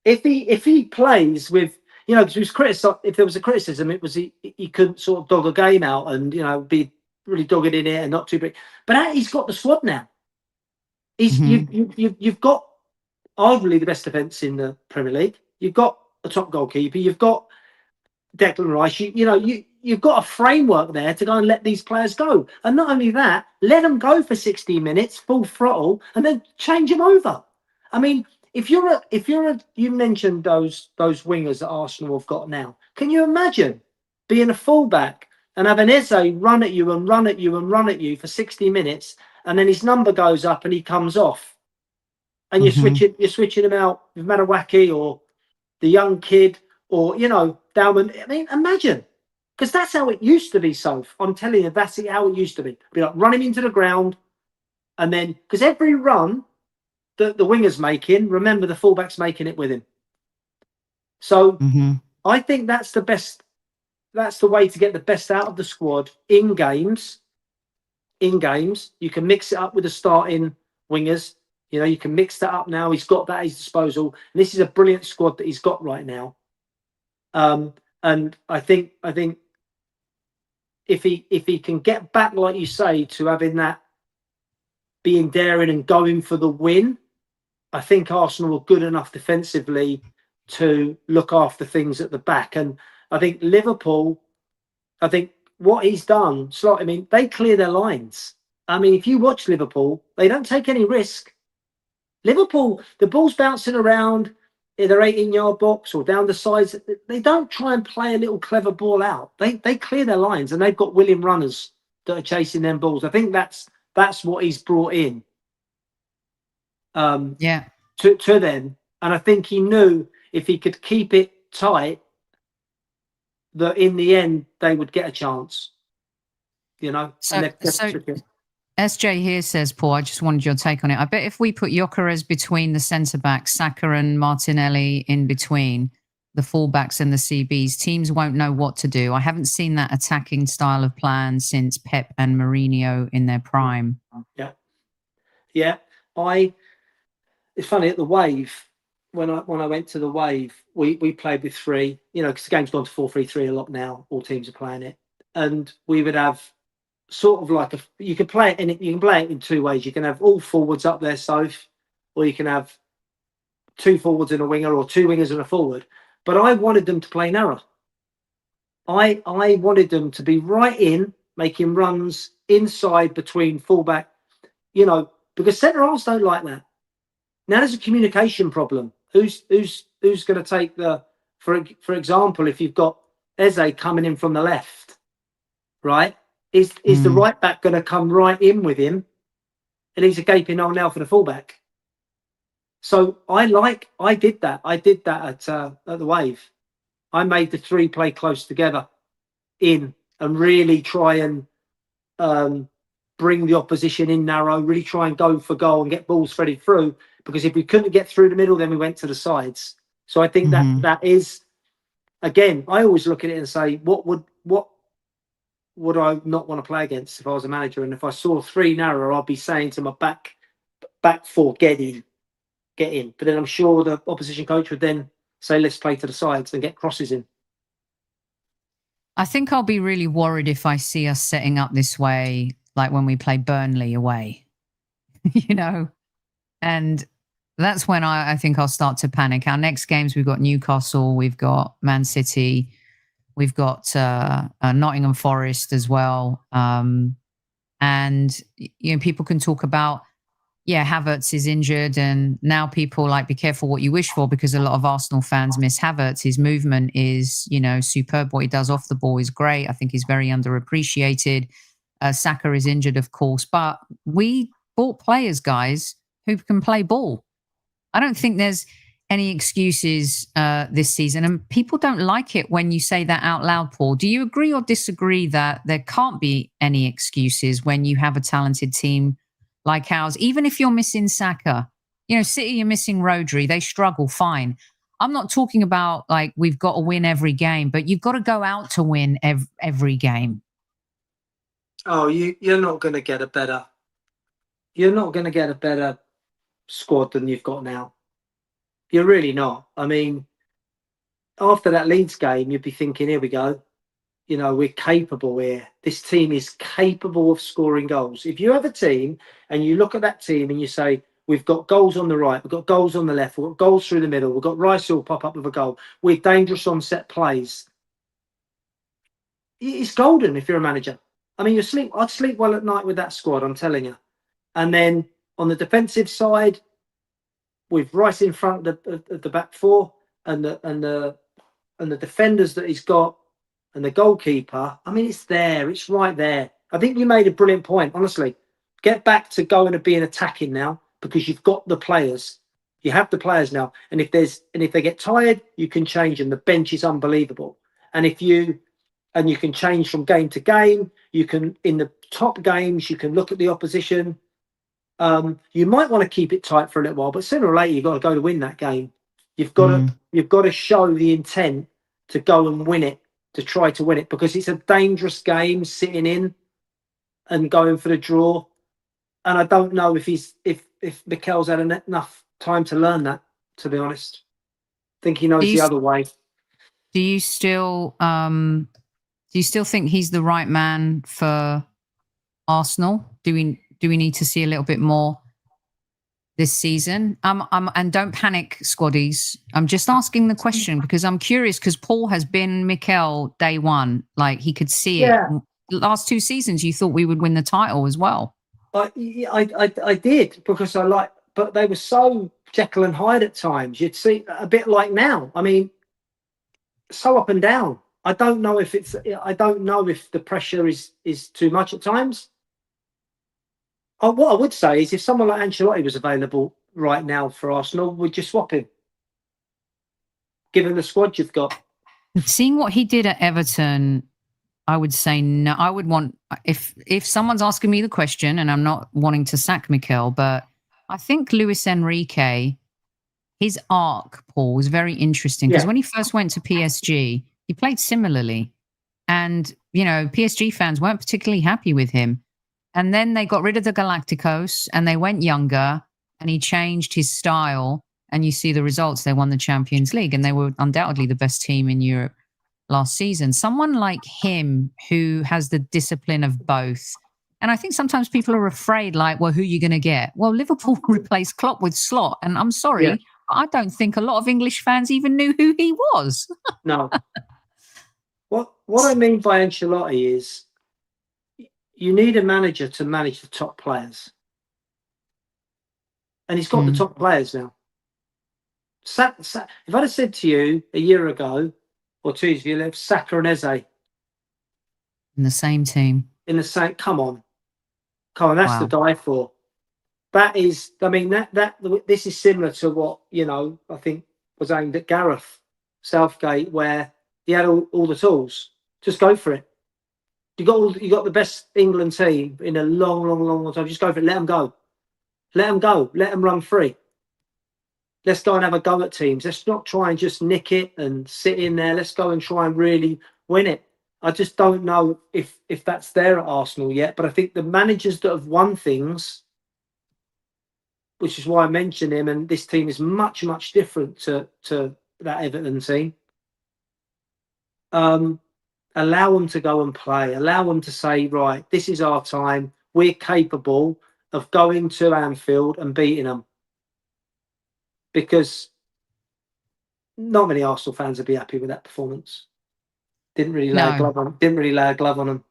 If he plays with, because he was criticized, if there was a criticism, it was he couldn't sort of dog a game out and, be really dogged in it and not too big. But he's got the squad now. You've got arguably the best defence in the Premier League. You've got a top goalkeeper. You've got Declan Rice. You've got a framework there to go and let these players go. And not only that, let them go for 60 minutes, full throttle, and then change them over. If you mentioned those wingers that Arsenal have got now. Can you imagine being a fullback and having Eze run at you and run at you and run at you for 60 minutes, and then his number goes up and he comes off, and you're switching him out with Madawaki or the young kid or Dalman. Imagine, because that's how it used to be. So I'm telling you, that's how it used to be. Be like run him into the ground, and then because every run that the winger's making, remember the fullback's making it with him. So I think that's the best. That's the way to get the best out of the squad in games. You can mix it up with the starting wingers. You can mix that up now. He's got that at his disposal. And this is a brilliant squad that he's got right now. And I think if he can get back, like you say, to having that being daring and going for the win, I think Arsenal are good enough defensively to look after things at the back. And I think Liverpool, I think what he's done, I mean, they clear their lines. I mean, if you watch Liverpool, they don't take any risk. Liverpool, the ball's bouncing around in their 18-yard box or down the sides. They don't try and play a little clever ball out. They clear their lines, and they've got willing runners that are chasing them balls. I think that's what he's brought in. To them, and I think he knew if he could keep it tight, that in the end they would get a chance. You know. So SJ here says, Paul, I just wanted your take on it. I bet if we put Gyökeres between the centre backs, Saka and Martinelli in between the fullbacks and the CBs, teams won't know what to do. I haven't seen that attacking style of plan since Pep and Mourinho in their prime. Yeah. It's funny at the Wave, when I went to the Wave, we played with three, you know, because the game's gone to 4-3-3 a lot now. All teams are playing it, and we would have sort of like you can play it in two ways. You can have all forwards up there, Soph, or you can have two forwards and a winger, or two wingers and a forward. But I wanted them to play narrow. I wanted them to be right in, making runs inside between fullback, you know, because centre halves don't like that. Now there's a communication problem. Who's going to take for example, if you've got Eze coming in from the left, right? Is the right back going to come right in with him? And he's a gaping hole now for the fullback. So I did that. I did that at the Wave. I made the three play close together in and really try and bring the opposition in narrow, really try and go for goal and get balls threaded through. Because if we couldn't get through the middle, then we went to the sides. So I think that is, again, I always look at it and say, what would I not want to play against if I was a manager? And if I saw three narrow, I'd be saying to my back four, get in. But then I'm sure the opposition coach would then say, let's play to the sides and get crosses in. I think I'll be really worried if I see us setting up this way, like when we play Burnley away, you know, and that's when I think I'll start to panic. Our next games, we've got Newcastle, we've got Man City, we've got Nottingham Forest as well. And, you know, people can talk about, Havertz is injured, and now people like, be careful what you wish for, because a lot of Arsenal fans miss Havertz. His movement is, you know, superb. What he does off the ball is great. I think he's very underappreciated. Saka is injured, of course, but we bought players, guys, who can play ball. I don't think there's any excuses this season, and people don't like it when you say that out loud, Paul. Do you agree or disagree that there can't be any excuses when you have a talented team like ours, even if you're missing Saka? You know, City, you're missing Rodri. They struggle, fine. I'm not talking about like we've got to win every game, but you've got to go out to win every game. Oh, you're not going to get a better. You're not going to get a better squad than you've got now. You're really not. I mean, after that Leeds game, you'd be thinking, here we go. You know, we're capable here. This team is capable of scoring goals. If you have a team and you look at that team and you say, we've got goals on the right, we've got goals on the left, we've got goals through the middle, we've got Rice who'll pop up with a goal, we're dangerous on set plays. It's golden if you're a manager. I mean, I'd sleep well at night with that squad, I'm telling you. And then on the defensive side, with Rice in front of the back four and the defenders that he's got and the goalkeeper, I mean, it's there. It's right there. I think you made a brilliant point, honestly. Get back to going and being attacking now, because you've got the players. You have the players now. And if they get tired, you can change them. The bench is unbelievable. And you can change from game to game. You can, in the top games, you can look at the opposition. You might want to keep it tight for a little while, but sooner or later you've got to go to win that game. You've got to show the intent to go and win it, to try to win it, because it's a dangerous game sitting in and going for the draw. And I don't know if Mikel's had enough time to learn that, to be honest. I think he knows the other way. Do you still Do you still think he's the right man for Arsenal? Do we need to see a little bit more this season? And don't panic, squaddies. I'm just asking the question because I'm curious, because Paul has been Mikel day one. Like, he could see it. The last 2 seasons, you thought we would win the title as well. I did, because but they were so Jekyll and Hyde at times. You'd see a bit like now. I mean, so up and down. I don't know if the pressure is too much at times. What I would say is, if someone like Ancelotti was available right now for Arsenal, would you swap him? Given the squad you've got. Seeing what he did at Everton, I would say no. I would want, if someone's asking me the question, and I'm not wanting to sack Mikel, but I think Luis Enrique, his arc, Paul, was very interesting, because when he first went to PSG, he played similarly. And, PSG fans weren't particularly happy with him. And then they got rid of the Galacticos and they went younger, and he changed his style. And you see the results. They won the Champions League, and they were undoubtedly the best team in Europe last season. Someone like him, who has the discipline of both. And I think sometimes people are afraid, like, well, who are you going to get? Well, Liverpool replaced Klopp with Slot. And I'm sorry, I don't think a lot of English fans even knew who he was. No. What I mean by Ancelotti is, you need a manager to manage the top players. And he's got the top players now. If I'd have said to you a year ago, or 2 years ago, Saka and Eze in the same team. Come on, that's to die for. That is, I mean, this is similar to what, I think was aimed at Gareth Southgate, where he had all the tools. Just go for it. You got the best England team in a long time. Just go for it. Let them go. Let them run free. Let's go and have a go at teams. Let's not try and just nick it and sit in there. Let's go and try and really win it. I just don't know if that's there at Arsenal yet. But I think the managers that have won things, which is why I mention him, and this team is much, much different to that Everton team. Allow them to go and play. Allow them to say, right, this is our time. We're capable of going to Anfield and beating them. Because not many Arsenal fans would be happy with that performance. Didn't really lay a glove on them.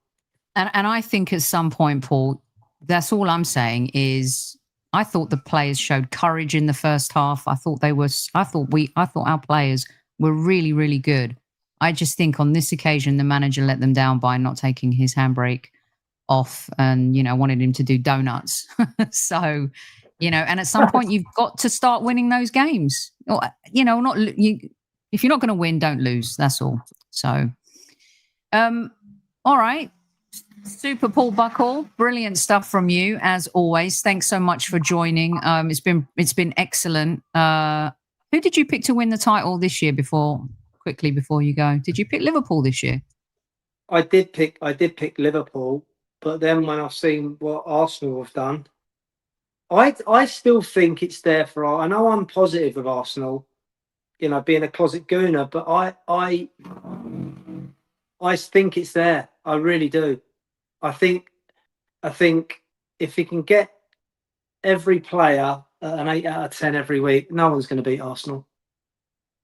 And I think at some point, Paul, that's all I'm saying is, I thought the players showed courage in the first half. I thought our players were really, really good. I just think on this occasion, the manager let them down by not taking his handbrake off and, wanted him to do donuts. So, and at some point you've got to start winning those games. Or, if you're not going to win, don't lose. That's all. So, all right. Super, Paul Buckle. Brilliant stuff from you, as always. Thanks so much for joining. It's been excellent. Who did you pick to win the title this year? Quickly before you go, did you pick Liverpool this year? I did pick Liverpool, but then when I've seen what Arsenal have done, I still think it's there for. I know I'm positive of Arsenal, being a closet gooner, but I think it's there. I really do. I think if he can get every player an 8 out of 10 every week, no one's going to beat Arsenal.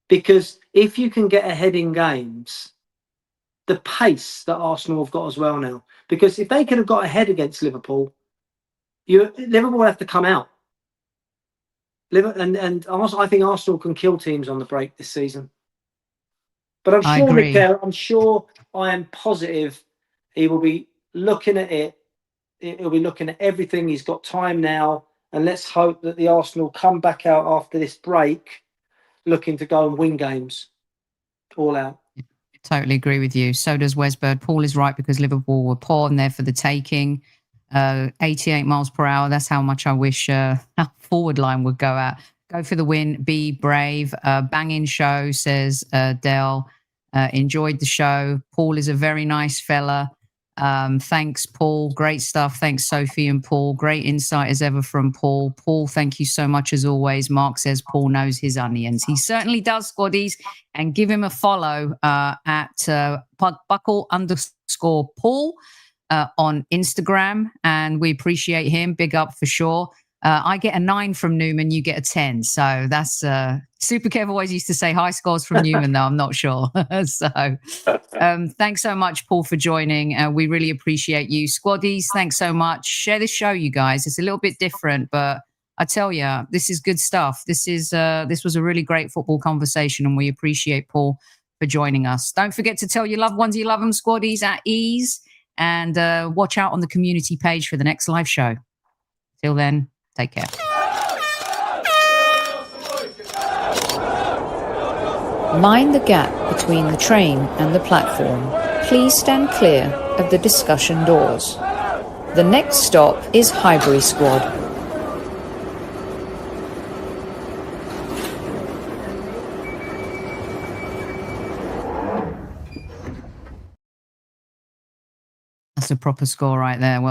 Because if you can get ahead in games, the pace that Arsenal have got as well now. Because if they could have got ahead against Liverpool, Liverpool would have to come out. And I think Arsenal can kill teams on the break this season. But I am positive he will be looking at it. He'll be looking at everything. He's got time now. And let's hope that the Arsenal come back out after this break looking to go and win games all out. Totally agree with you. So does Wesbird. Paul is right, because Liverpool were poor and there for the taking. 88 miles per hour. That's how much I wish our forward line would go out. Go for the win. Be brave. Banging show, says Dell. Enjoyed the show. Paul is a very nice fella. Thanks, Paul. Great stuff. Thanks, Sophie and Paul. Great insight as ever from Paul. Paul, thank you so much as always. Mark says Paul knows his onions. He certainly does, squaddies. And give him a follow at buckle_Paul on Instagram. And we appreciate him. Big up for sure. I get a 9 from Newman, you get a 10. So that's Super Kev always used to say high scores from Newman, though I'm not sure. So thanks so much, Paul, for joining. We really appreciate you. Squaddies, thanks so much. Share this show, you guys. It's a little bit different, but I tell you, this is good stuff. This was a really great football conversation, and we appreciate Paul for joining us. Don't forget to tell your loved ones you love them, Squaddies, at ease, and watch out on the community page for the next live show. Till then, take care. Mind the gap between the train and the platform. Please stand clear of the discussion doors. The next stop is Highbury Squad. That's a proper score right there. Well